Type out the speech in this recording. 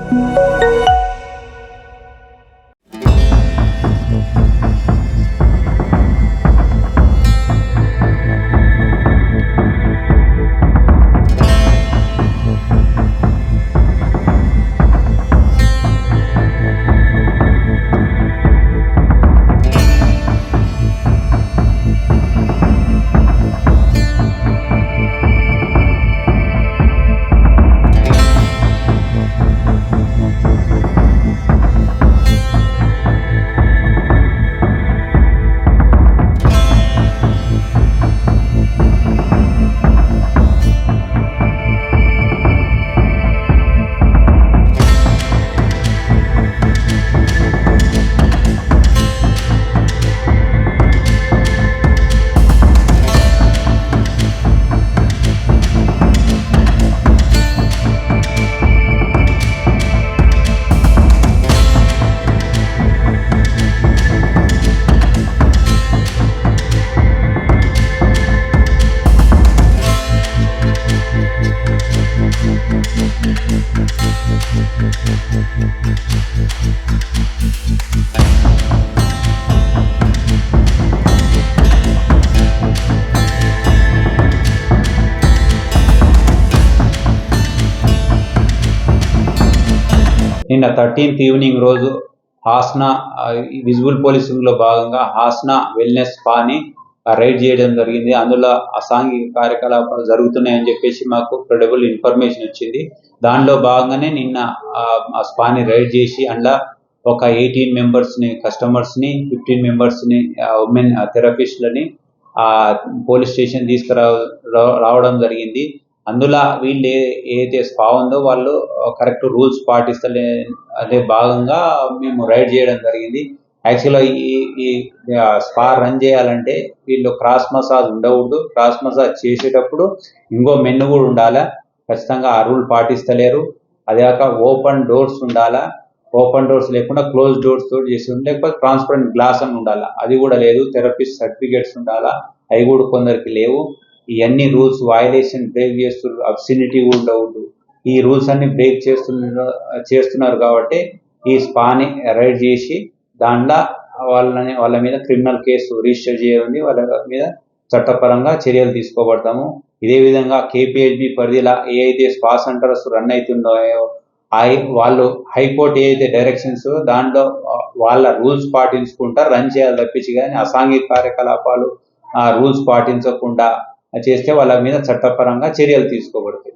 నిన్న 13th evening రోజు హాస్నా visible policing లో భాగంగా హాస్నా వెల్నెస్ స్పాని రైడ్ చేయడం జరిగింది. అందులో అసాంఘిక కార్యకలాపాలు జరుగుతున్నాయని చెప్పేసి మాకు క్రెడిబుల్ ఇన్ఫర్మేషన్ వచ్చింది. దానిలో భాగంగానే నిన్న ఆ స్పాని రైడ్ చేసి అందులో ఒక 18 మెంబర్స్ని కస్టమర్స్ని 15 మెంబర్స్ని ఉమెన్ థెరపిస్ట్లని పోలీస్ స్టేషన్ తీసుకురావడం జరిగింది. అందులో వీళ్ళు ఏదైతే స్పా ఉందో వాళ్ళు కరెక్ట్ రూల్స్ పాటిస్తలే అదే భాగంగా మేము రైడ్ చేయడం జరిగింది. యాక్చువల్గా ఈ స్పా రన్ చేయాలంటే వీళ్ళు క్రాస్ మసాజ్ ఉండకూడదు. క్రాస్ మసాజ్ చేసేటప్పుడు ఇంకో మెన్ను కూడా ఉండాలా. ఖచ్చితంగా ఆ రూల్ పాటిస్తలేరు. అదేకాక ఓపెన్ డోర్స్ ఉండాలా. ఓపెన్ డోర్స్ లేకుండా క్లోజ్ డోర్స్ తోటి చేసి లేకపోతే ట్రాన్స్పరెంట్ గ్లాస్ అని ఉండాలా. అది కూడా లేదు. థెరపిస్ట్ సర్టిఫికేట్స్ ఉండాలా. అవి కూడా కొందరికి లేవు. ఇవన్నీ రూల్స్ వయలేషన్ బ్రేక్ చేస్తున్నారు. అబ్సినిటీ కూడా ఉండకూడదు. ఈ రూల్స్ అన్ని బ్రేక్ చేస్తున్నారు కాబట్టి ఈ స్పాని రైడ్ చేసి దాంట్లో వాళ్ళ మీద క్రిమినల్ కేసు రిజిస్టర్ చేయనుంది. వాళ్ళ మీద చట్టపరంగా చర్యలు తీసుకోబడతాము. ఇదే విధంగా కేపీహెచ్బి పరిధిలో ఏ అయితే స్పా సెంటర్స్ రన్ అవుతున్నాయో వాళ్ళు హైకోర్టు ఏదైతే డైరెక్షన్స్ దాంట్లో వాళ్ళ రూల్స్ పాటించుకుంటా రన్ చేయాలి తప్పించి కానీ అసాంఘిక కార్యకలాపాలు రూల్స్ పాటించకుండా చేస్తే వాళ్ళ మీద చట్టపరంగా చర్యలు తీసుకోబడతాయి.